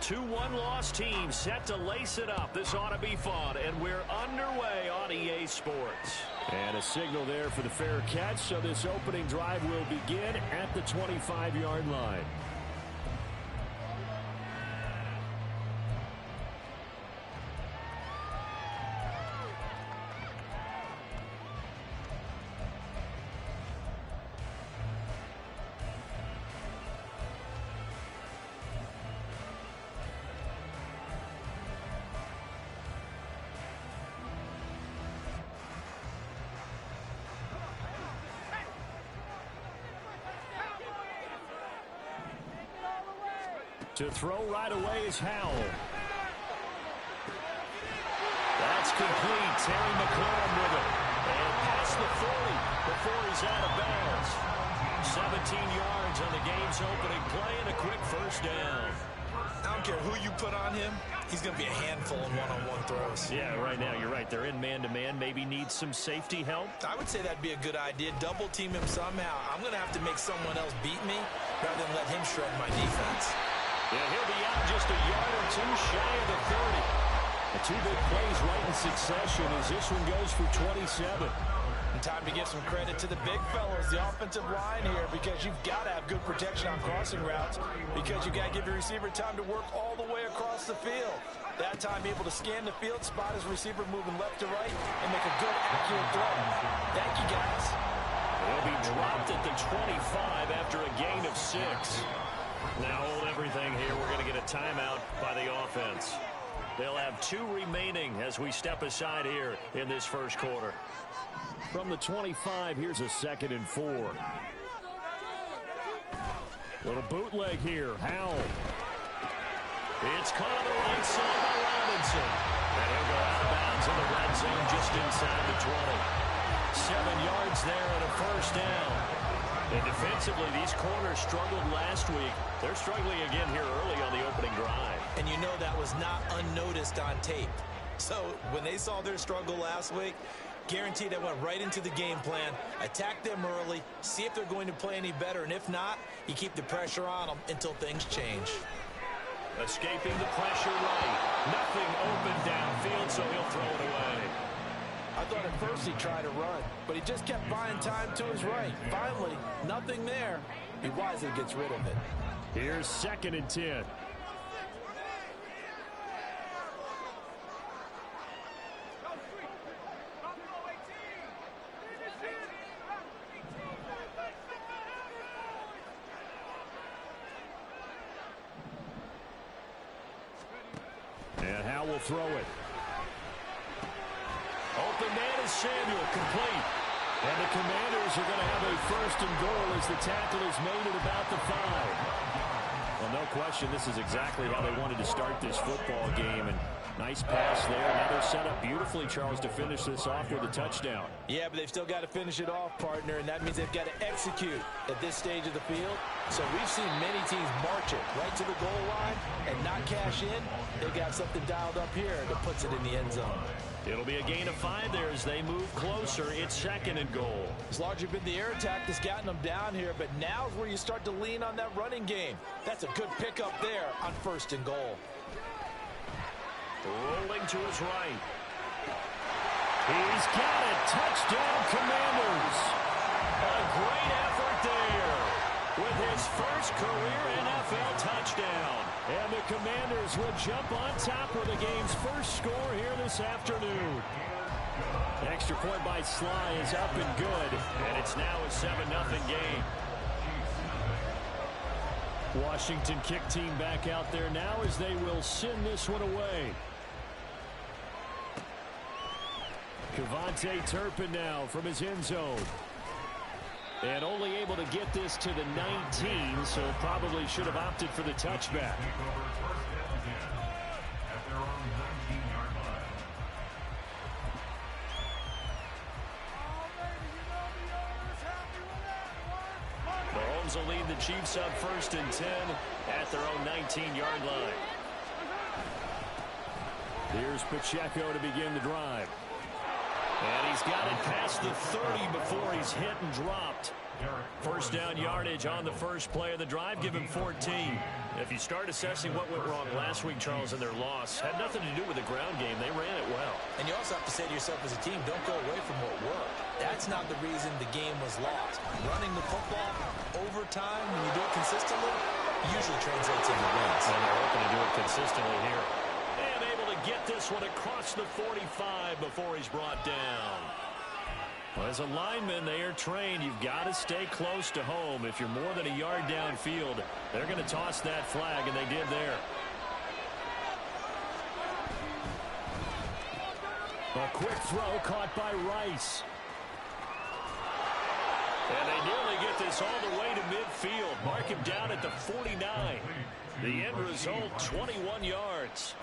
Two one-loss teams set to lace it up. This ought to be fun, and we're underway on EA Sports. And a signal there for the fair catch, so this opening drive will begin at the 25-yard line. To throw right away is Howell. That's complete. Terry McLaurin with it. And past the 40 before he's out of bounds. 17 yards on the game's opening play and a quick first down. I don't care who you put on him. He's going to be a handful in one-on-one throws. Yeah, right now you're right. They're in man-to-man. Maybe needs some safety help. I would say that'd be a good idea. Double team him somehow. I'm going to have to make someone else beat me rather than let him shred my defense. Yeah, he'll be out just a yard or two shy of the 30. The two big plays right in succession as this one goes for 27. And time to give some credit to the big fellows, the offensive line here, because you've got to have good protection on crossing routes because you've got to give your receiver time to work all the way across the field. That time able to scan the field, spot his receiver moving left to right, and make a good, accurate throw. Thank you, guys. They'll be dropped at the 25 after a gain of 6. Now hold everything here. We're going to get a timeout by the offense. They'll have 2 remaining as we step aside here in this first quarter. From the 25, here's a 2nd and 4. Little bootleg here. Howell. It's caught on the right side by Robinson. And he'll go out of bounds in the red zone just inside the 20. 7 yards there and a first down. And defensively, these corners struggled last week. They're struggling again here early on the opening drive. And you know that was not unnoticed on tape. So when they saw their struggle last week, guaranteed that went right into the game plan. Attack them early, see if they're going to play any better. And if not, you keep the pressure on them until things change. Escaping the pressure right. Nothing open downfield, so he'll throw it away. I thought at first he tried to run, but he just kept buying time to his right. Finally, nothing there. He wisely gets rid of it. Here's 2nd and 10. And Howell will throw it. Open man is Samuel, complete. And the Commanders are going to have a 1st and goal as the tackle is made at about the 5. Well, no question, this is exactly how they wanted to start this football game. And nice pass there. Now they're set up beautifully, Charles, to finish this off with a touchdown. Yeah, but they've still got to finish it off, partner, and that means they've got to execute at this stage of the field. So we've seen many teams march it right to the goal line and not cash in. They've got something dialed up here that puts it in the end zone. It'll be a gain of 5 there as they move closer. It's 2nd and goal. It's largely been the air attack that's gotten them down here, but now's where you start to lean on that running game. That's a good pickup there on 1st and goal. Rolling to his right. He's got it. Touchdown, Commanders. A great effort there with his first career NFL touchdown. And the Commanders will jump on top with the game's first score here this afternoon. Extra point by Sly is up and good. And it's now a 7-0 game. Washington kick team back out there now as they will send this one away. Kevontae Turpin now from his end zone. And only able to get this to the 19, so probably should have opted for the touchback. Mahomes will lead the Chiefs up 1st and 10 at their own 19-yard line. Here's Pacheco to begin the drive. And he's got it past the 30 before he's hit and dropped. First down yardage on the first play of the drive. Give him 14. If you start assessing what went wrong last week, Charles, in their loss, had nothing to do with the ground game. They ran it well. And you also have to say to yourself as a team, don't go away from what worked. That's not the reason the game was lost. Running the football over time, when you do it consistently, usually translates into wins. And they're hoping to do it consistently here. And able to get this one across the 45 before he's brought down. Well, as a lineman, they are trained. You've got to stay close to home. If you're more than a yard downfield, they're going to toss that flag, and they did there. A quick throw caught by Rice. And they nearly get this all the way to midfield. Mark him down at the 49. The end result, 21 yards.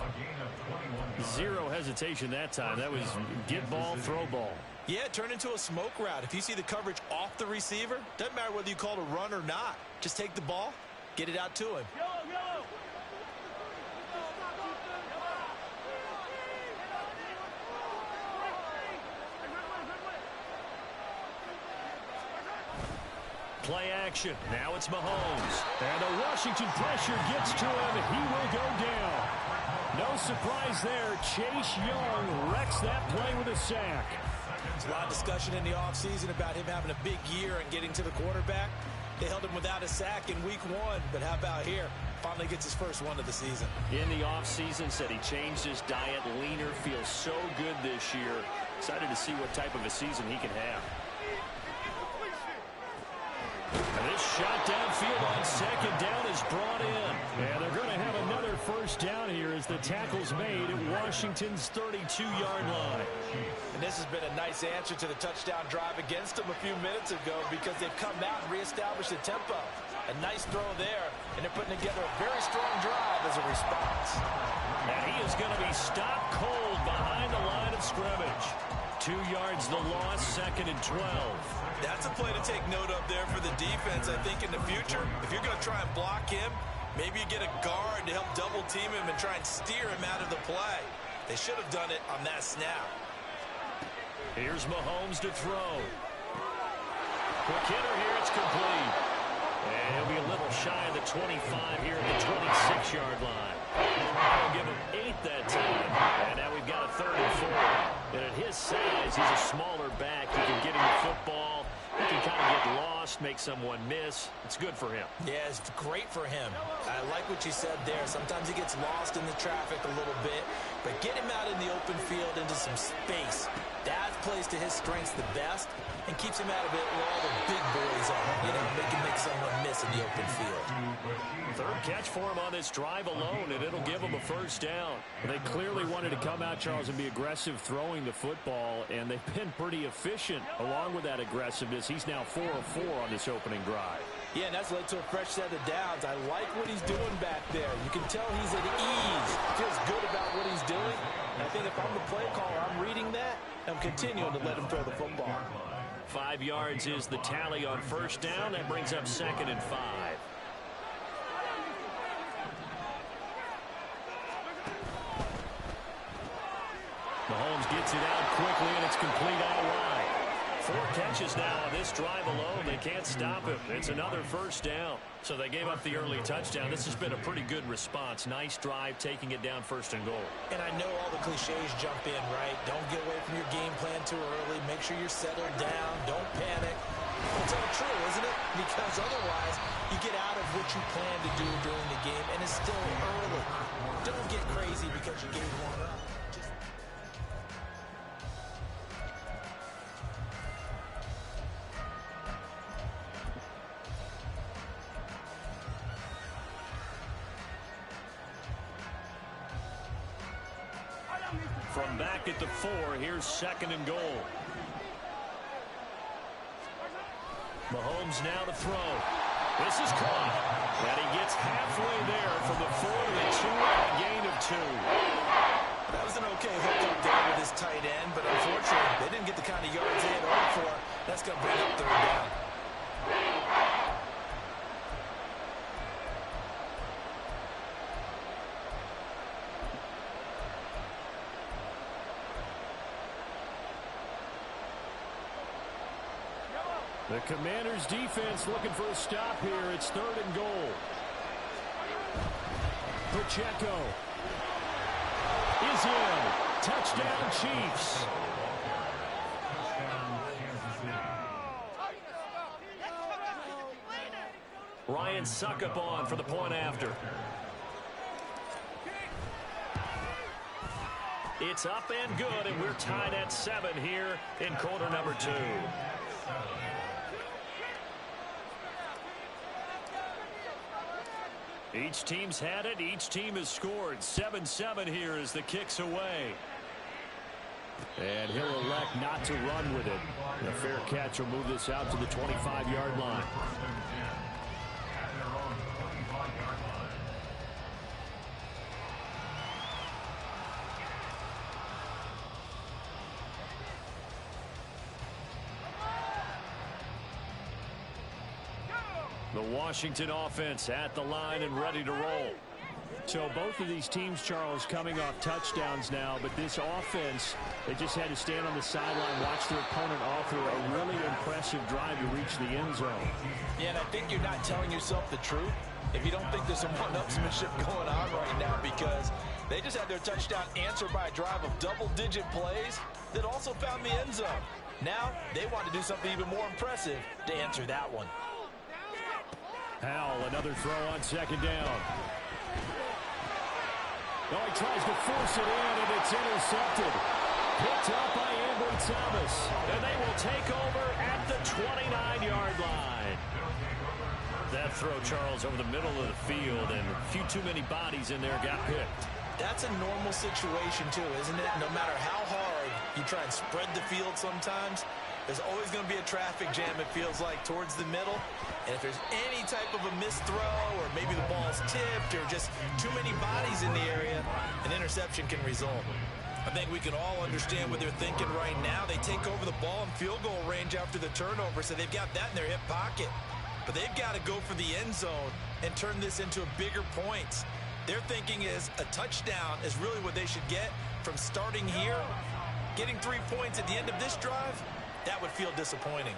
Zero hesitation that time. That was get ball, throw ball. Yeah, it turned into a smoke route. If you see the coverage off the receiver, doesn't matter whether you call it a run or not. Just take the ball, get it out to him. Play action. Now it's Mahomes. And the Washington pressure gets to him. He will go down. No surprise there. Chase Young wrecks that play with a sack. There's a lot of discussion in the offseason about him having a big year and getting to the quarterback. They held him without a sack in week 1. But how about here? Finally gets his first one of the season. In the offseason, said he changed his diet, leaner, feels so good this year. Excited to see what type of a season he can have. And this shot downfield on second down is brought in. And they're going to have another first down here as the tackle's made at Washington's 32-yard line. And this has been a nice answer to the touchdown drive against them a few minutes ago because they've come out and reestablished the tempo. A nice throw there, and they're putting together a very strong drive as a response. And he is going to be stopped cold behind the line of scrimmage. 2 yards the loss, second and 12. That's a play to take note of there for the defense. I think in the future, if you're going to try and block him, maybe you get a guard to help double team him and try and steer him out of the play. They should have done it on that snap. Here's Mahomes to throw. Quick hitter here, it's complete. And he'll be a little shy of the 25 here at the 26-yard line. We'll give him 8 that time. And now we've got a 3rd and 4. And at his size, he's a smaller back. He can get him the football. He can kind of get lost, make someone miss. It's good for him. Yeah, it's great for him. I like what you said there. Sometimes he gets lost in the traffic a little bit. But get him out in the open field into some space. That plays to his strengths the best and keeps him out of it where all the big boys are. You know, they can make someone miss in the open field. 3rd catch for him on this drive alone, and it'll give him a first down. They clearly wanted to come out, Charles, and be aggressive throwing the football, and they've been pretty efficient along with that aggressiveness. He's now 4 of 4 on this opening drive. Yeah, and that's led to a fresh set of downs. I like what he's doing back there. You can tell he's at ease. Feels good about what he's doing. And I think if I'm the play caller, I'm reading that. I'm continuing to let him throw the football. 5 yards is the tally on first down. That brings up 2nd and 5. Mahomes gets it out quickly, and it's complete out wide. 4 catches now on this drive alone. They can't stop him. It's another first down. So they gave up the early touchdown. This has been a pretty good response. Nice drive, taking it down 1st and goal. And I know all the cliches jump in, right? Don't get away from your game plan too early. Make sure you're settled down. Don't panic. It's all true, isn't it? Because otherwise, you get out of what you plan to do during the game, and it's still early. Don't get crazy because you gave one up. From back at the 4, here's 2nd and goal. Mahomes now to throw. This is caught. And he gets halfway there from the 4 to the 2, a gain of 2. That was an okay hook up there with his tight end, but unfortunately, they didn't get the kind of yards they had hoped for. That's going to bring up 3rd down. The Commanders' defense looking for a stop here. It's 3rd and goal. Pacheco is in. Touchdown, Chiefs. Ryan Suckup on for the point after. It's up and good, and we're tied at 7 here in quarter number 2. Each team's had it. Each team has scored. 7-7 here as the kick's away. And he'll elect not to run with it. A fair catch will move this out to the 25-yard line. The Washington offense at the line and ready to roll. So both of these teams, Charles, coming off touchdowns now, but this offense, they just had to stand on the sideline, watch their opponent offer a really impressive drive to reach the end zone. Yeah, and I think you're not telling yourself the truth if you don't think there's some one-upsmanship going on right now, because they just had their touchdown answered by a drive of double-digit plays that also found the end zone. Now they want to do something even more impressive to answer that one. Howell, another throw on 2nd down. Oh, he tries to force it in, and it's intercepted. Picked up by Ambry Thomas. And they will take over at the 29-yard line. That throw, Charles, over the middle of the field, and a few too many bodies in there got picked. That's a normal situation, too, isn't it? No matter how hard you try and spread the field sometimes, there's always going to be a traffic jam, it feels like, towards the middle. And if there's any type of a missed throw, or maybe the ball's tipped, or just too many bodies in the area, an interception can result. I think we can all understand what they're thinking right now. They take over the ball in field goal range after the turnover, so they've got that in their hip pocket. But they've got to go for the end zone and turn this into a bigger points. Their thinking is a touchdown is really what they should get from starting here. Getting 3 points at the end of this drive, that would feel disappointing.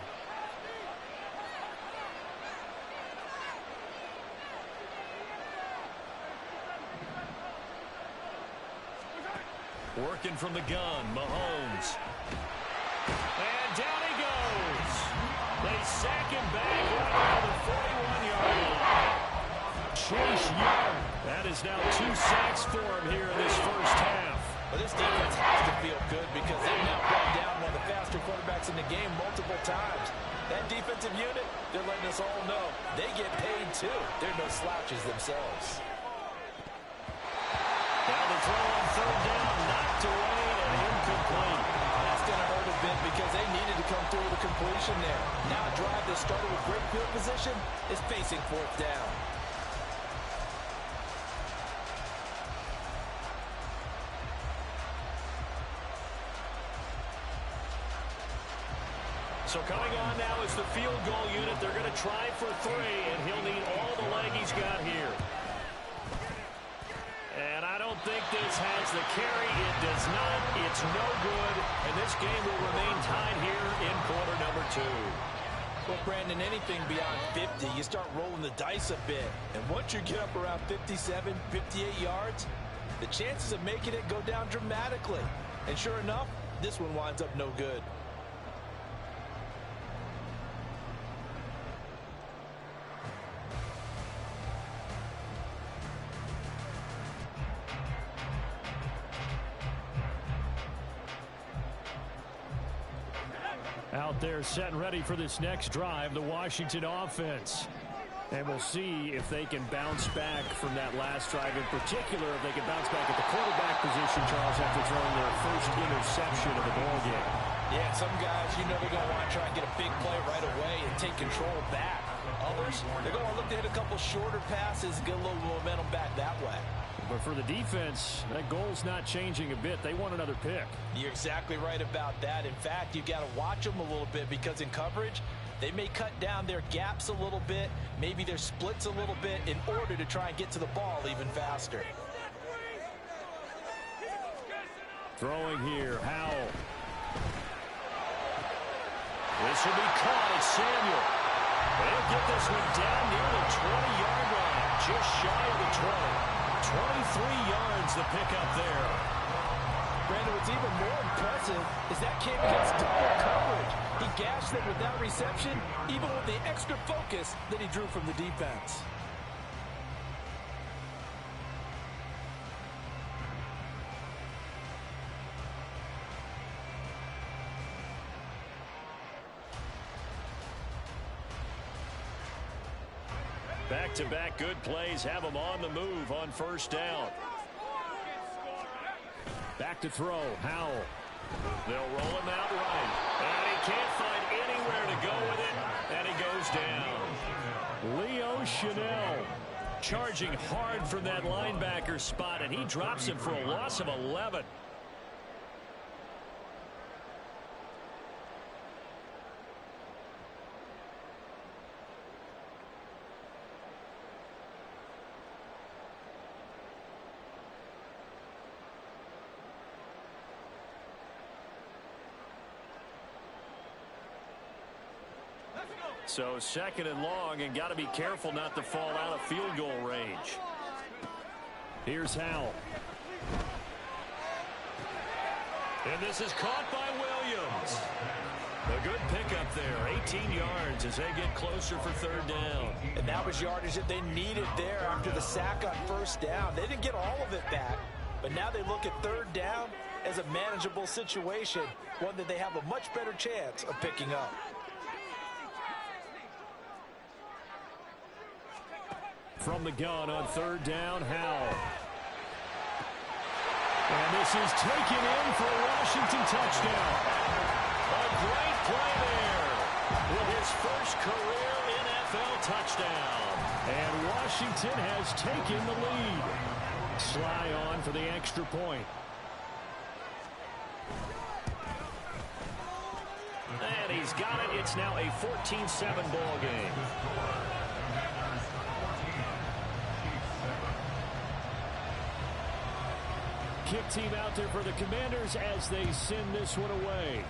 Working from the gun, Mahomes. And down he goes. They sack him back right around the 41-yard line. Chase Young. That is now 2 sacks for him here in this first half. Well, this defense has to feel good because they've now brought down one of the faster quarterbacks in the game multiple times. That defensive unit, they're letting us all know they get paid too. They're no slouches themselves. Now the throw on 3rd down, knocked away and incomplete. That's going to hurt a bit because they needed to come through with a completion there. Now a drive that started with great field position is facing 4th down. So coming on now is the field goal unit. They're going to try for 3, and he'll need all the leg he's got here. And I don't think this has the carry. It does not. It's no good. And this game will remain tied here in quarter number 2. Well, Brandon, anything beyond 50, you start rolling the dice a bit. And once you get up around 57, 58 yards, the chances of making it go down dramatically. And sure enough, this one winds up no good. Out there set and ready for this next drive, the Washington offense. And we'll see if they can bounce back from that last drive. In particular, if they can bounce back at the quarterback position, Charles, after throwing their first interception of the ball game. Yeah, some guys, you know they're going to want to try and get a big play right away and take control back. Others, they're going to look to hit a couple shorter passes, get a little momentum back that way. But for the defense, that goal's not changing a bit. They want another pick. You're exactly right about that. In fact, you've got to watch them a little bit because in coverage, they may cut down their gaps a little bit, maybe their splits a little bit in order to try and get to the ball even faster. Throwing here, Howell. This will be caught at Samuel. They'll get this one down near the 20-yard line, just shy of the 20. 23 yards the pickup there. Brandon, what's even more impressive is that came against double coverage. He gashed them with that reception, even with the extra focus that he drew from the defense. Back-to-back good plays have them on the move on first down. Back to throw, Howell. They'll roll him out right. And he can't find anywhere to go with it, and he goes down. Leo Chanel charging hard from that linebacker spot, and he drops him for a loss of 11. So second and long, and got to be careful not to fall out of field goal range. Here's Howell. And this is caught by Williams. A good pickup there, 18 yards as they get closer for third down. And that was yardage that they needed there after the sack on first down. They didn't get all of it back, but now they look at third down as a manageable situation, one that they have a much better chance of picking up. From the gun on third down, Howell. And this is taken in for a Washington touchdown. A great play there with his first career NFL touchdown. And Washington has taken the lead. Sly on for the extra point. And he's got it. It's now a 14-7 ball game. Kick team out there for the Commanders as they send this one away.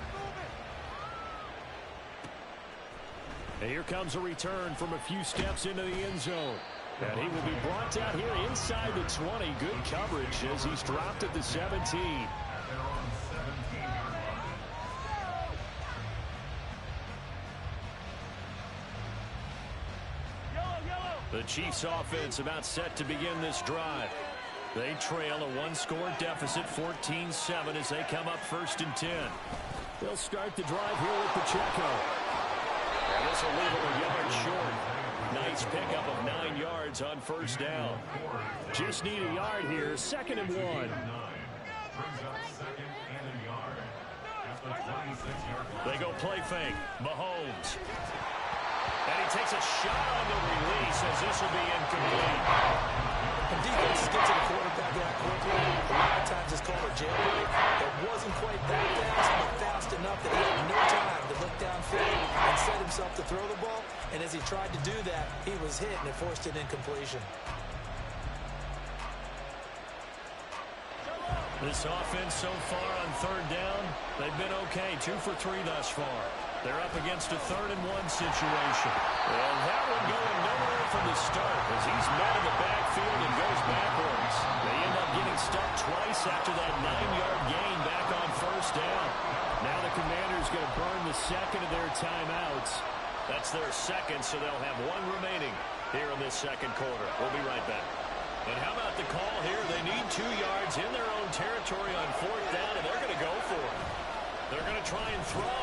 And here comes a return from a few steps into the end zone. And he will be brought down here inside the 20. Good coverage as he's dropped at the 17. The Chiefs offense about set to begin this drive. They trail a one-score deficit, 14-7, as they come up first and 10. They'll start the drive here with Pacheco. And this will leave him a yard short. Nice pickup of 9 yards on first down. Just need a yard here, second and 1. They go play fake. Mahomes. And he takes a shot on the release as this will be incomplete. And defenses get to the quarterback that quickly. A lot of times it's called a jailbreak. It wasn't quite that fast, but fast enough that he had no time to look downfield and set himself to throw the ball. And as he tried to do that, he was hit and it forced an incompletion. This offense so far on third down, they've been okay. 2 for 3 thus far. They're up against a 3rd and 1 situation. And that one going nowhere from the start as he's met in the backfield and goes backwards. They end up getting stuck twice after that 9-yard gain back on first down. Now the Commanders going to burn the second of their timeouts. That's their second, so they'll have one remaining here in this second quarter. We'll be right back. And how about the call here? They need 2 yards in their own territory on fourth down, and they're going to go for it. They're going to try and throw.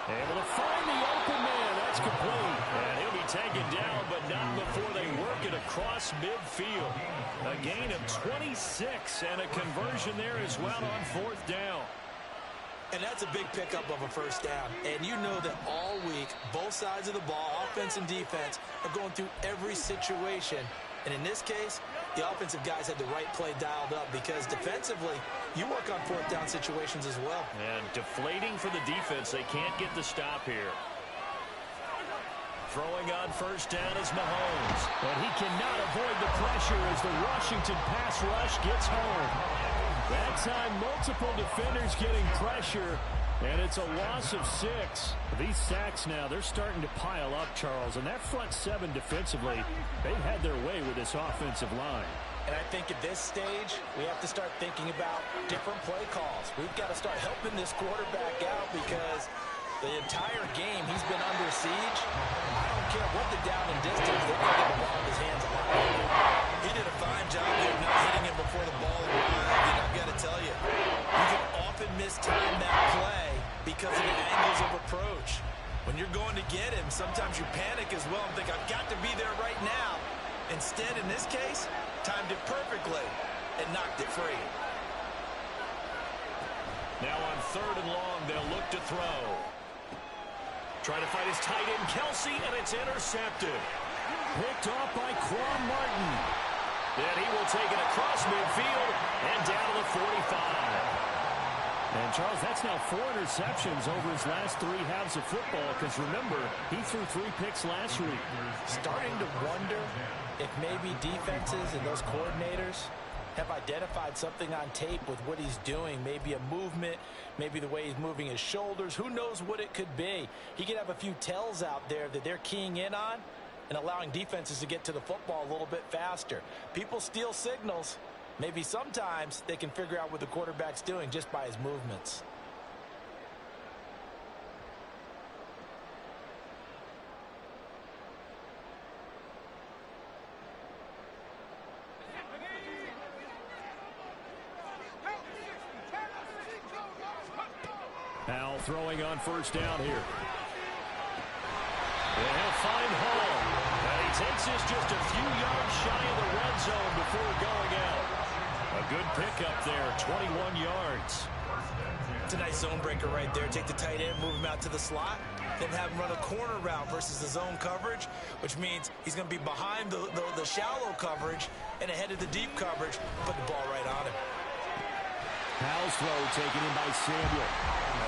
Able to find the open man. That's complete. And he'll be taken down, but not before they work it across midfield. A gain of 26 and a conversion there as well on fourth down. And that's a big pickup of a first down. And you know that all week, both sides of the ball, offense and defense, are going through every situation. And in this case, the offensive guys had the right play dialed up because defensively, you work on fourth down situations as well. And deflating for the defense. They can't get the stop here. Throwing on first down is Mahomes. And he cannot avoid the pressure as the Washington pass rush gets home. That time, multiple defenders getting pressure, And it's a loss of 6. These sacks now, they're starting to pile up, Charles. And that front 7 defensively, they've had their way with this offensive line. And I think at this stage, we have to start thinking about different play calls. We've got to start helping this quarterback out because the entire game he's been under siege. I don't care what the down and distance, they're going to get the ball in his hands a lot. He did a fine job of not hitting him before the ball arrived. And I've got to tell you, you can often mistime that play because of the angles of approach. When you're going to get him, sometimes you panic as well and think, I've got to be there right now. Instead, in this case, timed it perfectly and knocked it free. Now on 3rd and long, they'll look to throw. Trying to fight his tight end, Kelsey, and it's intercepted. Picked off by Quan Martin. And he will take it across midfield and down to the 45. And, Charles, that's now 4 interceptions over his last 3 halves of football because, remember, he threw 3 picks last week. Starting to wonder if maybe defenses and those coordinators have identified something on tape with what he's doing. Maybe a movement, maybe the way he's moving his shoulders. Who knows what it could be? He could have a few tells out there that they're keying in on and allowing defenses to get to the football a little bit faster. People steal signals. Maybe sometimes they can figure out what the quarterback's doing just by his movements. Now throwing on 1st down here. And he'll find Hall. And he takes this just a few yards shy of the red zone before going out. A good pickup there, 21 yards. It's a nice zone breaker right there. Take the tight end, move him out to the slot, then have him run a corner route versus the zone coverage, which means he's going to be behind the shallow coverage and ahead of the deep coverage. Put the ball right on him. Howell's throw taken in by Samuel.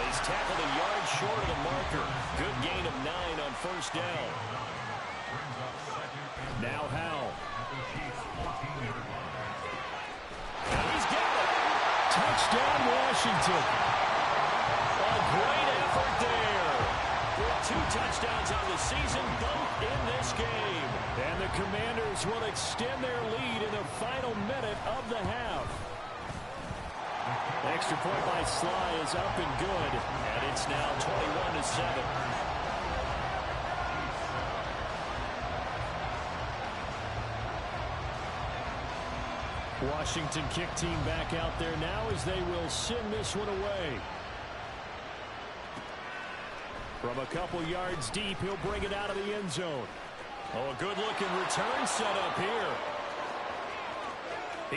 He's tackled a yard short of the marker. Good gain of 9 on 1st down. Now Howell. And he's got it. Touchdown, Washington. A great effort there. With 2 touchdowns on the season, both in this game. And the Commanders will extend their lead in the final minute of the half. Extra point by Sly is up and good, and it's now 21-7. Washington kick team back out there now as they will send this one away. From a couple yards deep, he'll bring it out of the end zone. Oh, a good-looking return set up here.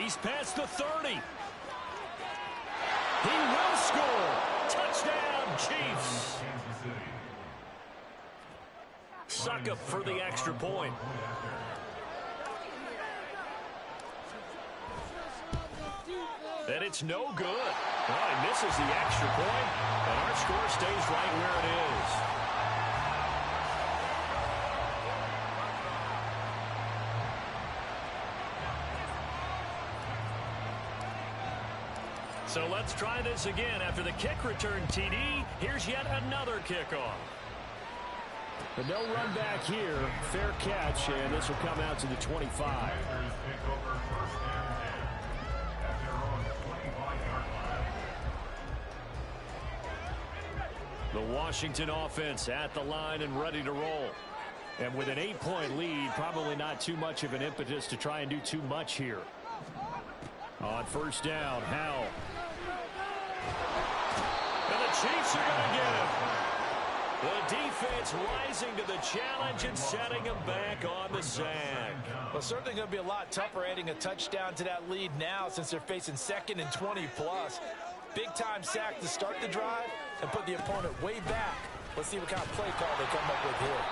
He's past the 30. He will score. Touchdown, Chiefs. Suck up for the extra point. And it's no good. Well, he misses the extra point, and our score stays right where it is. So let's try this again. After the kick return TD, here's yet another kickoff. But no run back here. Fair catch, and this will come out to the 25. The Washington offense at the line and ready to roll. And with an 8-point lead, probably not too much of an impetus to try and do too much here. On 1st down, Howell. And the Chiefs are going to get him. The defense rising to the challenge and setting him back on the sack. Well, certainly going to be a lot tougher adding a touchdown to that lead now since they're facing 2nd and 20+. Big-time sack to start the drive and put the opponent way back. Let's see what kind of play call they come up with here.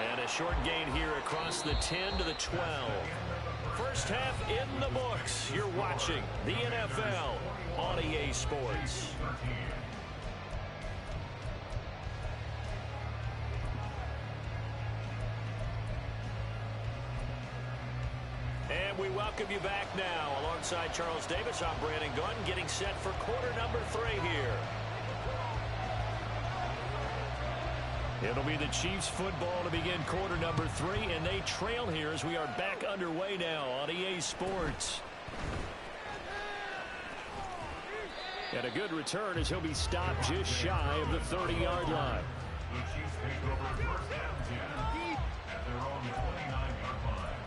And a short gain here across the 10 to the 12. First half in the books. You're watching the NFL on EA Sports. And we welcome you back now. Alongside Charles Davis, I'm Brandon Gunn, getting set for quarter number 3 here. It'll be the Chiefs football to begin quarter number 3, and they trail here as we are back underway now on EA Sports. And a good return as he'll be stopped just shy of the 30-yard line. The Chiefs take over first down 10 at their own 29-yard line.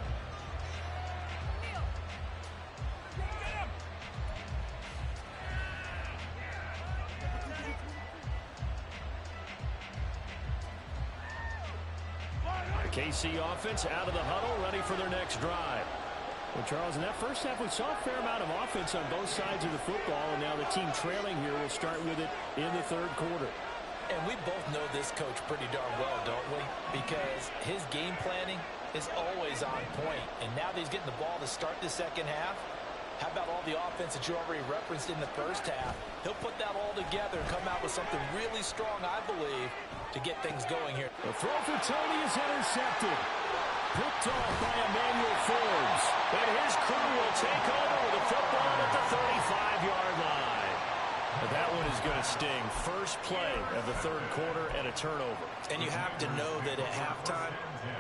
The KC offense out of the huddle, ready for their next drive. Well, Charles, in that first half, we saw a fair amount of offense on both sides of the football, and now the team trailing here will start with it in the third quarter. And we both know this coach pretty darn well, don't we? Because his game planning is always on point. And now that he's getting the ball to start the second half, how about all the offense that you already referenced in the first half? He'll put that all together and come out with something really strong, I believe, to get things going here. The throw for Tony is intercepted. Picked off by Emmanuel Forbes. And his crew will take over with the football at the 35-yard line. But that one is going to sting. First play of the third quarter and a turnover. And you have to know that at halftime,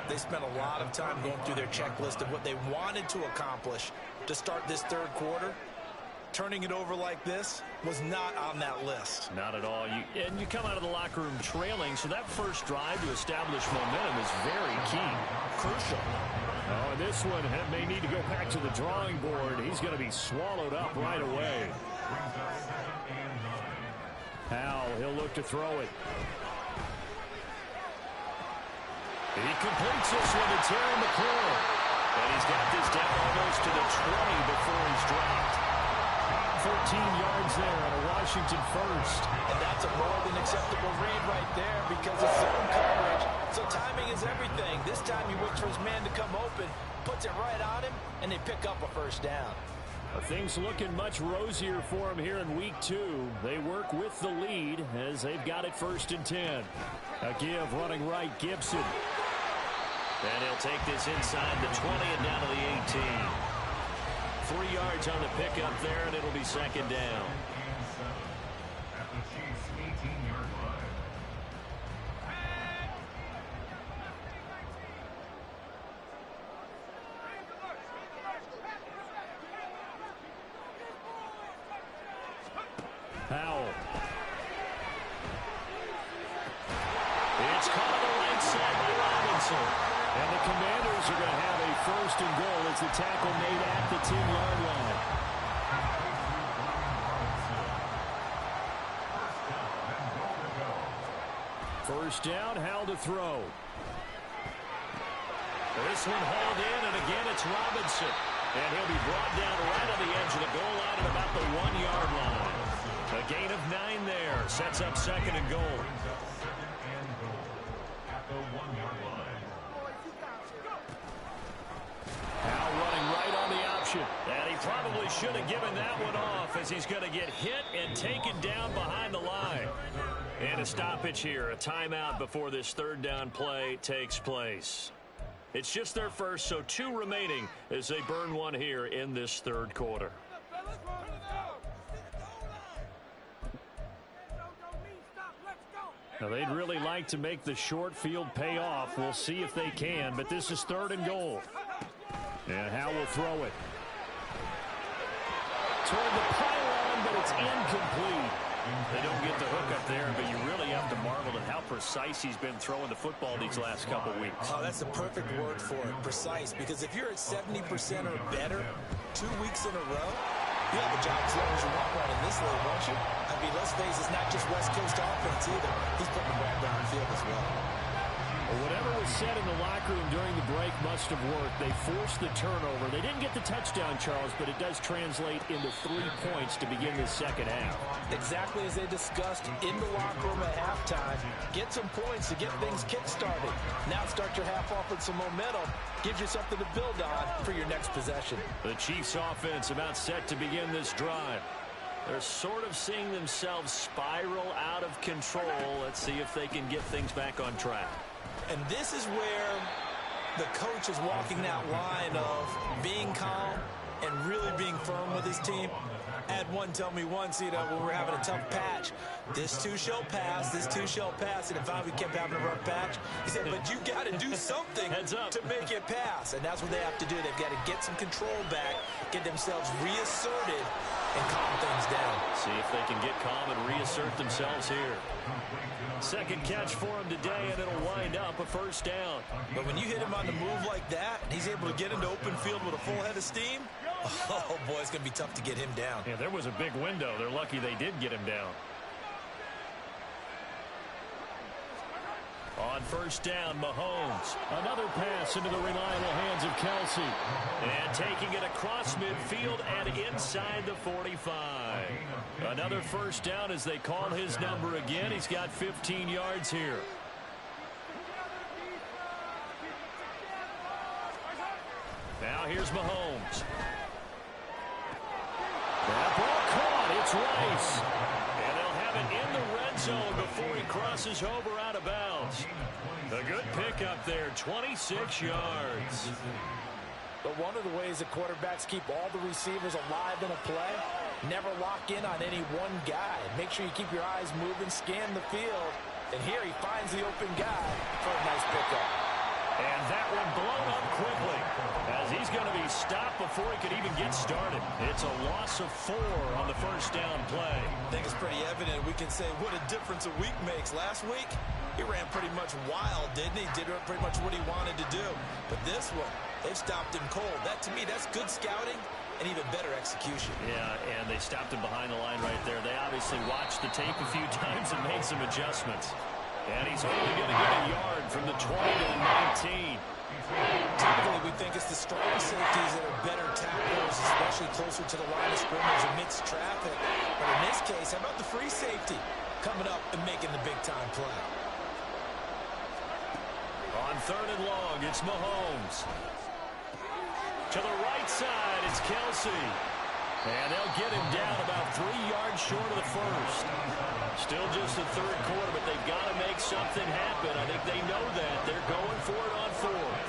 they spent a lot of time going through their checklist of what they wanted to accomplish to start this third quarter. Turning it over like this was not on that list. Not at all. And you come out of the locker room trailing, so that first drive to establish momentum is very key. Crucial. Oh, and this one may need to go back to the drawing board. He's going to be swallowed up right away. Howell, he'll look to throw it. He completes this one to Terry McLaurin. And he's got this down almost to the 20 before he's dropped. 14 yards there on a Washington first. And that's a more than acceptable read right there because it's zone coverage. So timing is everything. This time he waits for his man to come open, puts it right on him, and they pick up a first down. Things looking much rosier for him here in week 2. They work with the lead as they've got it 1st and 10. A give running right, Gibson. And he'll take this inside the 20 and down to the 18. 3 yards on the pickup there, and it'll be second down. At the Chiefs' 18-yard line. Howell. It's caught on the right side by Robinson. And the Commanders are going to have a 1st and goal as the tackle made at the 10-yard line. First down, Howell to throw. This one hauled in, and again it's Robinson. And he'll be brought down right on the edge of the goal line at about the 1-yard line. A gain of 9 there. Sets up 2nd and goal. At the 1-yard line. Now running right on the option. And he probably should have given that one off as he's going to get hit and taken down behind the line. And a stoppage here. A timeout before this 3rd down play takes place. It's just their first, so 2 remaining as they burn one here in this 3rd quarter. Now, they'd really like to make the short field pay off. We'll see if they can, but this is 3rd and goal. And Howell will throw it. Toward the pylon, but it's incomplete. They don't get the hook up there, but you really have to marvel at how precise he's been throwing the football these last couple weeks. Oh, that's the perfect word for it, precise, because if you're at 70% or better 2 weeks in a row, you have a job as long as you want one in this league, won't you? I mean, let's face it, it's not just West Coast offense either. He's putting the ball downfield as well. Well, whatever was said in the locker room during the break must have worked. They forced the turnover. They didn't get the touchdown, Charles, but it does translate into 3 points to begin the second half. Exactly as they discussed in the locker room at halftime. Get some points to get things kick-started. Now start your half off with some momentum. Gives you something to build on for your next possession. The Chiefs offense about set to begin this drive. They're sort of seeing themselves spiral out of control. Let's see if they can get things back on track. And this is where the coach is walking that line of being calm and really being firm with his team. I had one tell me once, when we're having a tough patch, this too shall pass, this too shall pass. And if we kept having a rough patch, he said, but you got to do something to make it pass. And that's what they have to do. They've got to get some control back, get themselves reasserted, and calm things down. See if they can get calm and reassert themselves here. Second catch for him today, and it'll wind up a first down. But when you hit him on the move like that, and he's able to get into open field with a full head of steam, oh, boy, it's going to be tough to get him down. Yeah, there was a big window. They're lucky they did get him down. On first down, Mahomes. Another pass into the reliable hands of Kelsey. And taking it across midfield and inside the 45. Another first down as they call his number again. He's got 15 yards here. Now here's Mahomes. That ball caught. It's Rice. And they'll have it in the red zone before he crosses over out of bounds. A good pickup there, 26 yards. But one of the ways that quarterbacks keep all the receivers alive in a play, never lock in on any one guy. Make sure you keep your eyes moving, scan the field. And here he finds the open guy for a nice pickup. And that one blown up quickly as he's going to be stopped before he could even get started. It's a loss of 4 on the first down play. I think it's pretty evident. We can say what a difference a week makes. Last week, he ran pretty much wild, didn't he? Did pretty much what he wanted to do. But this one, they've stopped him cold. That, to me, that's good scouting and even better execution. Yeah, and they stopped him behind the line right there. They obviously watched the tape a few times and made some adjustments. And he's only going to get a yard from the 20 to the 19. Typically, we think it's the strong safeties that are better tacklers, especially closer to the line of scrimmage amidst traffic. But in this case, how about the free safety coming up and making the big-time play? On third and long, it's Mahomes. To the right side, it's Kelsey. And they'll get him down about 3 yards short of the first. Still just the third quarter, but they've got to make something happen. I think they know that. They're going for it on fourth.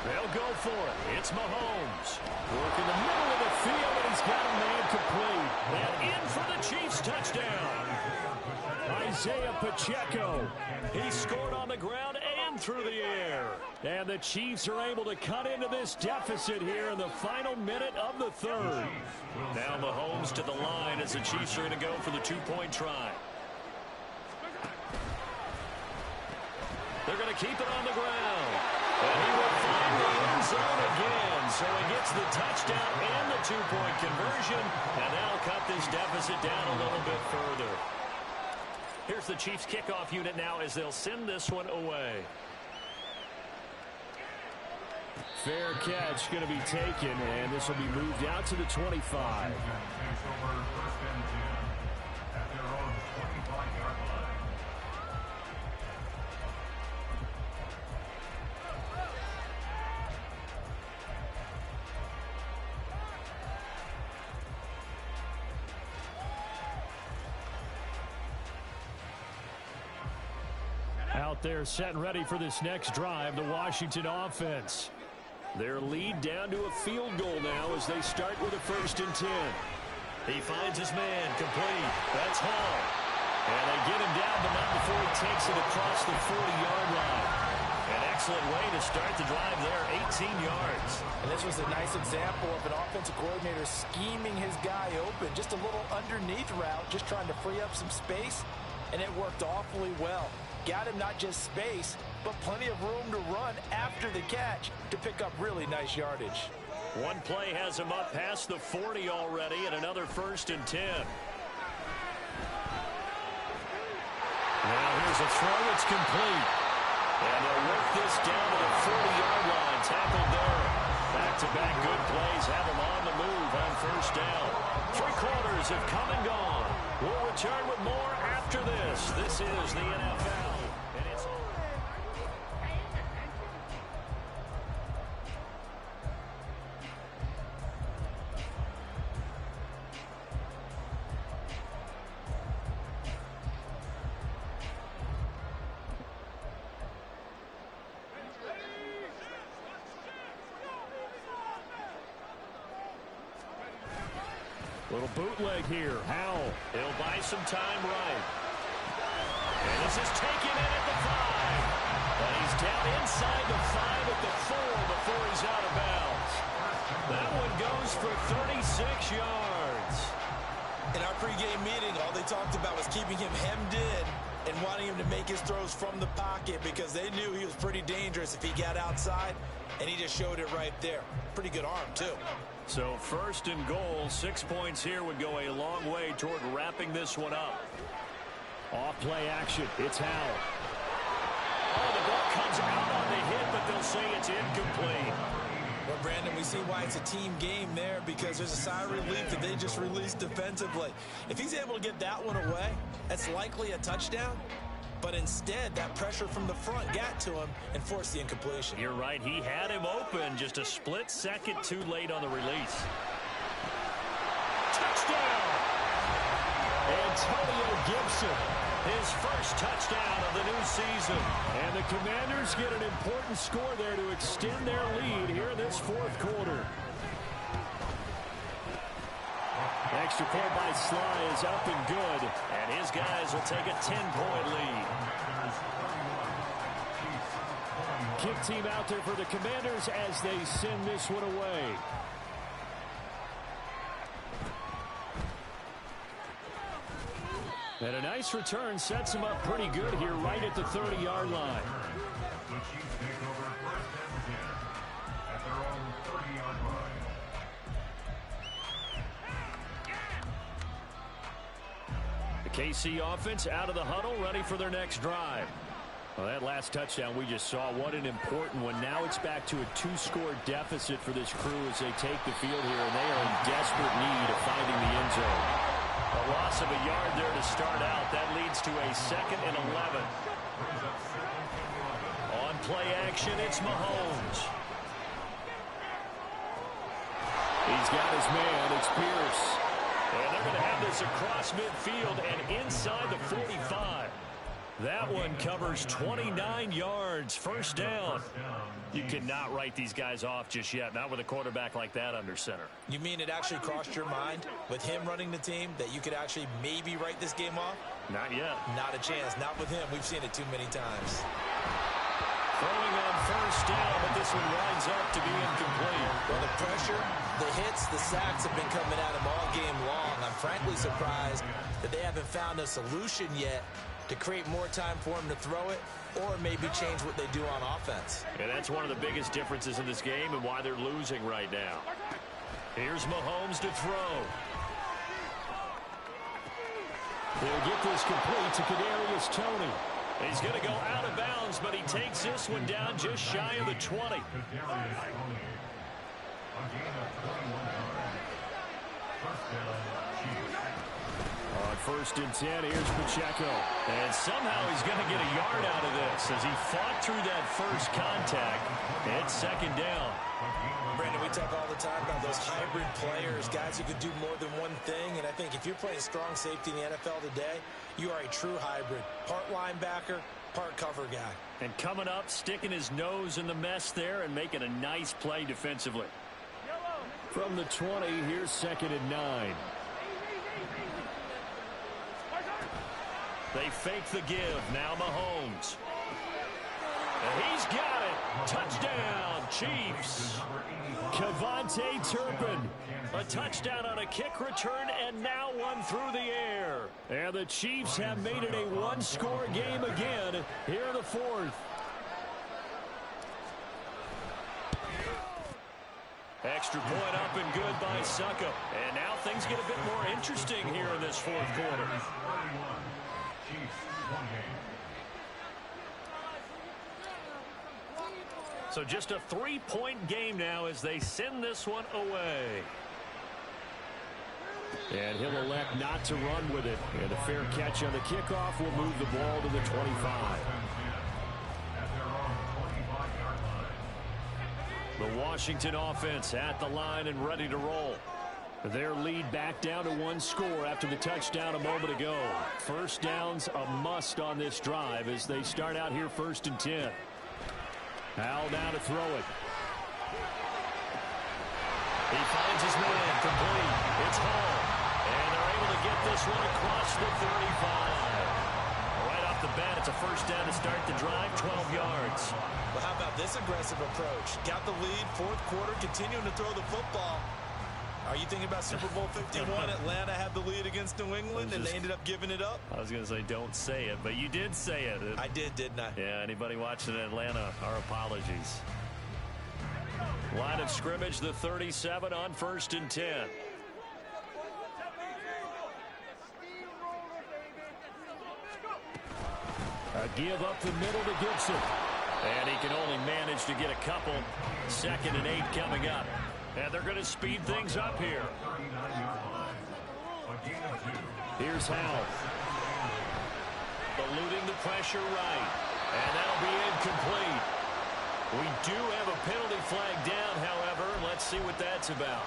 They'll go for it. It's Mahomes. Working the middle of the field, and he's got a man complete. And in for the Chiefs touchdown. Isaiah Pacheco. He scored on the ground and through the air. And the Chiefs are able to cut into this deficit here in the final minute of the third. Now Mahomes to the line as the Chiefs are going to go for the two-point try. They're going to keep it on the ground. And he will find the end zone again. So he gets the touchdown and the two-point conversion. And that'll cut this deficit down a little bit further. Here's the Chiefs kickoff unit now as they'll send this one away. Fair catch going to be taken, and this will be moved out to the 25. Out there set and ready for this next drive, the Washington offense. Their lead down to a field goal now as they start with a 1st and 10. He finds his man complete. That's Hall. And they get him down, but not before he takes it across the 40-yard line. An excellent way to start the drive there, 18 yards. And this was a nice example of an offensive coordinator scheming his guy open. Just a little underneath route, just trying to free up some space, and it worked awfully well. Got him not just space, but plenty of room to run after the catch to pick up really nice yardage. One play has him up past the 40 already, and another 1st and 10. Now here's a throw. It's complete. And they'll work this down to the 40-yard line. Tackled there. Back-to-back good plays have him on the move on 1st down. 3 quarters have come and gone. We'll return with more after this. This is the NFL. And it's Little bootleg here. Howell. He'll buy some time right. And this is taken in at the 5. And he's down inside the 5 at the 4 before he's out of bounds. That one goes for 36 yards. In our pregame meeting, all they talked about was keeping him hemmed in and wanting him to make his throws from the pocket because they knew he was pretty dangerous if he got outside, and he just showed it right there. Pretty good arm, too. So first and goal, 6 points here would go a long way toward wrapping this one up. Off-play action. It's Howell. Oh, the ball comes out on the hit, but they'll say it's incomplete. Well, Brandon, we see why it's a team game there because there's a sigh of relief that they just released defensively. If he's able to get that one away, that's likely a touchdown. But instead, that pressure from the front got to him and forced the incompletion. You're right. He had him open just a split second too late on the release. Touchdown! Antonio Gibson, his first touchdown of the new season. And the Commanders get an important score there to extend their lead here in this fourth quarter. Extra point by Sly is up and good. And his guys will take a 10-point lead. Kick team out there for the Commanders as they send this one away. And a nice return sets him up pretty good here right at the 30-yard line. The Chiefs take over first and 10 at their own 30-yard line. The KC offense out of the huddle, ready for their next drive. Well, that last touchdown we just saw, what an important one. Now it's back to a 2-score deficit for this crew as they take the field here, and they are in desperate need of finding the end zone. A loss of a yard there to start out. That leads to a 2nd and 11. On play action, it's Mahomes. He's got his man. It's Pierce. And they're going to have this across midfield and inside the 45. That one covers 29 yards. First down. You cannot write these guys off just yet, not with a quarterback like that under center. You mean it actually crossed your mind with him running the team that you could actually maybe write this game off? Not yet. Not a chance. Not with him. We've seen it too many times. Throwing on first down, but this one winds up to be incomplete. Well, the pressure, the hits, the sacks have been coming at him all game long. I'm frankly surprised that they haven't found a solution yet to create more time for him to throw it or maybe change what they do on offense. And that's one of the biggest differences in this game and why they're losing right now. Here's Mahomes to throw. He'll get this complete to Kadarius Toney. He's going to go out of bounds, but he takes this one down just shy of the 20. A gain of 21 yards. First down, Chiefs. On first and 10, here's Pacheco. And somehow he's going to get a yard out of this as he fought through that first contact. It's second down. Brandon, we talk all the time about those hybrid players, guys who could do more than one thing. And I think if you're playing strong safety in the NFL today, you are a true hybrid. Part linebacker, part cover guy. And coming up, sticking his nose in the mess there and making a nice play defensively. From the 20, here's second and 9. They fake the give. Now Mahomes. And he's got it. Touchdown, Chiefs. Kevontae Turpin. A touchdown on a kick return, and now one through the air. And the Chiefs have made it a one-score game again here in the fourth. Extra point up and good by Suckup. And now things get a bit more interesting here in this fourth quarter. So just a 3-point game now as they send this one away. And he'll elect not to run with it. And a fair catch on the kickoff will move the ball to the 25. The Washington offense at the line and ready to roll. Their lead back down to 1 score after the touchdown a moment ago. First down's a must on this drive as they start out here first and 10. Howell down to throw it. He finds his man complete. It's Hall. able to get this one across the 35. Right off the bat, it's a first down to start the drive, 12 yards. Well, how about this aggressive approach? Got the lead, fourth quarter, continuing to throw the football. Are you thinking about Super Bowl 51? Atlanta had the lead against New England, and they ended up giving it up? I was going to say don't say it, but you did say it. I did, didn't I? Yeah, anybody watching Atlanta, our apologies. Line of scrimmage, the 37 on 1st and 10. A give up the middle to Gibson. And he can only manage to get a couple. 2nd and 8 coming up. And they're going to speed things up here. Here's Howell. Eluding the pressure right. And that'll be incomplete. We do have a penalty flag down, however. Let's see what that's about.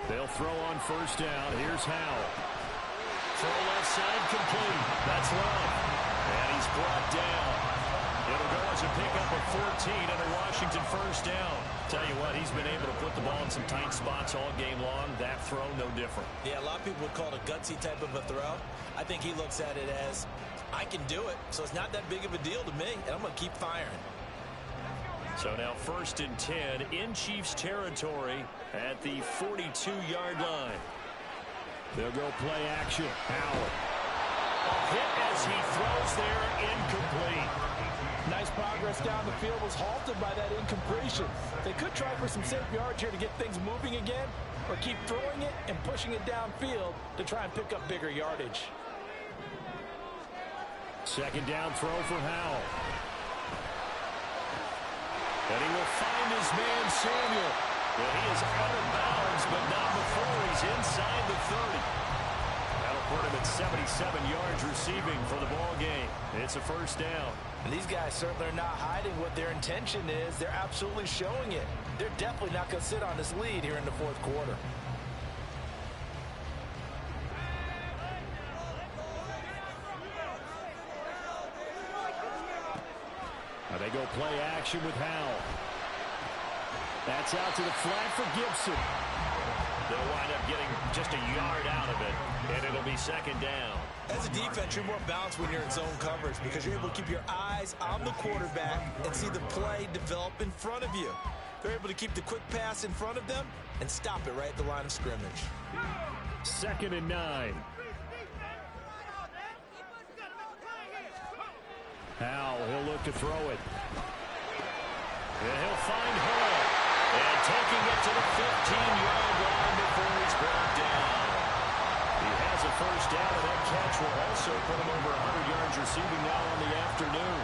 They'll throw on 1st down. Here's Howell. Throw left side complete. That's long. And he's brought down. It'll go as a pickup of 14 and a Washington 1st down. Tell you what, he's been able to put the ball in some tight spots all game long. That throw, no different. Yeah, a lot of people would call it a gutsy type of a throw. I think he looks at it as, I can do it, so it's not that big of a deal to me, and I'm going to keep firing. So now 1st and 10 in Chiefs territory at the 42-yard line. They'll go play action. Howell. A hit as he throws there, incomplete. Nice progress down the field, was halted by that incompletion. They could try for some safe yards here to get things moving again, or keep throwing it and pushing it downfield to try and pick up bigger yardage. 2nd down throw for Howell. And he will find his man, Samuel. Well, he is out of bounds, but not before he's inside the 30. That'll put him at 77 yards receiving for the ball game. It's a 1st down. And these guys certainly are not hiding what their intention is. They're absolutely showing it. They're definitely not going to sit on this lead here in the fourth quarter. Now they go play action with Howell. That's out to the flat for Gibson. They'll wind up getting just a yard out of it, and it'll be 2nd down. As a defense, you're more balanced when you're in zone coverage because you're able to keep your eyes on the quarterback and see the play develop in front of you. They're able to keep the quick pass in front of them and stop it right at the line of scrimmage. 2nd and 9. Howell, he'll look to throw it. And he'll find Hall. And taking it to the 15-yard line before he's brought down. He has a 1st down, and that catch will also put him over 100 yards receiving now on the afternoon.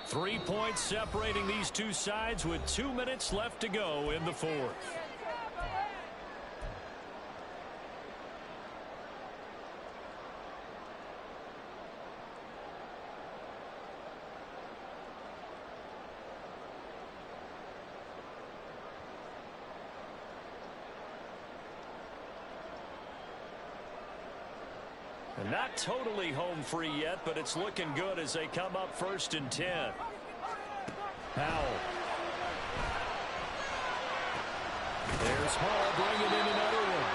Three points separating these two sides with 2 minutes left to go in the 4th. Not totally home free yet, but it's looking good as they come up 1st and 10. Howell. There's Hall bringing in another one.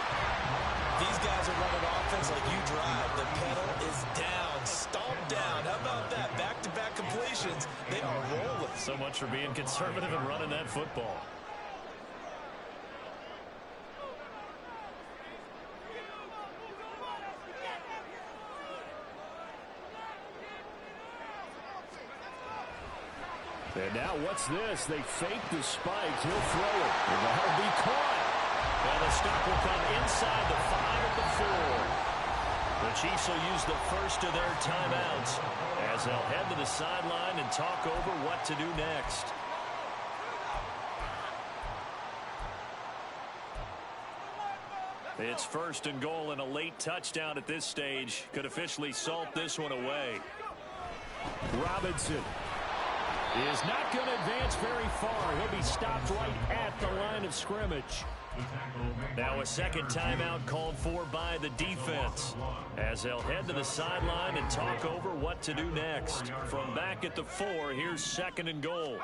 These guys are running offense like you drive. The pedal is down, stomped down. How about that? Back-to-back completions. They are rolling. So much for being conservative and running that football. And now what's this? They fake the spike. He'll throw it. And that'll be caught. And the stop will come inside the 5 at the 4. The Chiefs will use the first of their timeouts as they'll head to the sideline and talk over what to do next. It's 1st and goal, and a late touchdown at this stage could officially salt this one away. Robinson is not going to advance very far. He'll be stopped right at the line of scrimmage. Now a second timeout called for by the defense as they'll head to the sideline and talk over what to do next. From back at the 4, here's 2nd and goal.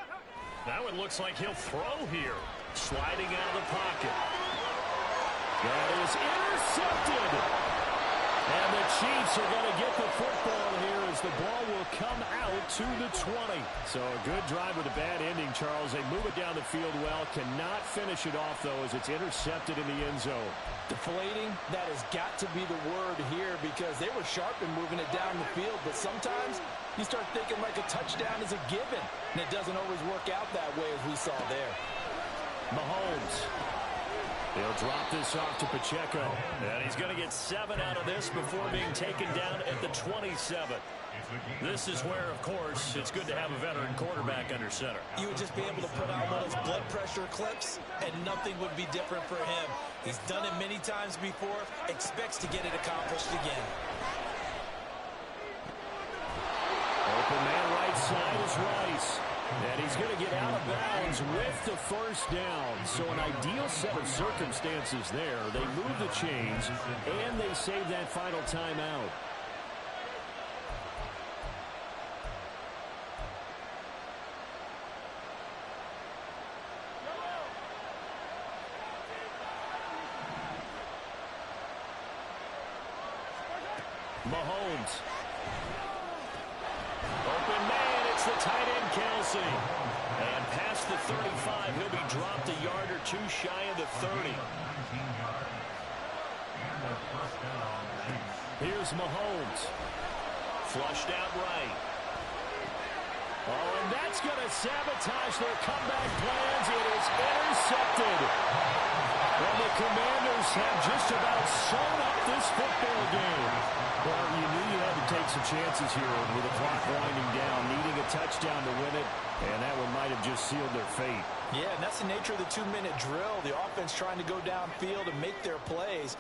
Now it looks like he'll throw here. Sliding out of the pocket. That is intercepted. And the Chiefs are going to get the football here as the ball will come out to the 20. So a good drive with a bad ending, Charles. They move it down the field well. Cannot finish it off, though, as it's intercepted in the end zone. Deflating, that has got to be the word here because they were sharp in moving it down the field. But sometimes you start thinking like a touchdown is a given. And it doesn't always work out that way as we saw there. Mahomes. He'll drop this off to Pacheco. And he's going to get 7 out of this before being taken down at the 27. This is where, of course, it's good to have a veteran quarterback under center. You would just be able to put out one of those blood pressure clips, and nothing would be different for him. He's done it many times before, expects to get it accomplished again. Open man right side is Rice. And he's going to get out of bounds with the first down. So an ideal set of circumstances there. They move the chains, and they save that final timeout. Mahomes. Open man, it's the tight end, Kelsey. And past the 35, he'll be dropped a yard or 2 shy of the 30. Here's Mahomes. Flushed out right. Oh, and that's going to sabotage their comeback plans. It is intercepted. And the Commanders have just about sewn up this football game. Well, you knew you had to take some chances here with the clock winding down, needing a touchdown to win it, and that one might have just sealed their fate. Yeah, and that's the nature of the 2-minute drill. The offense trying to go downfield and make their plays.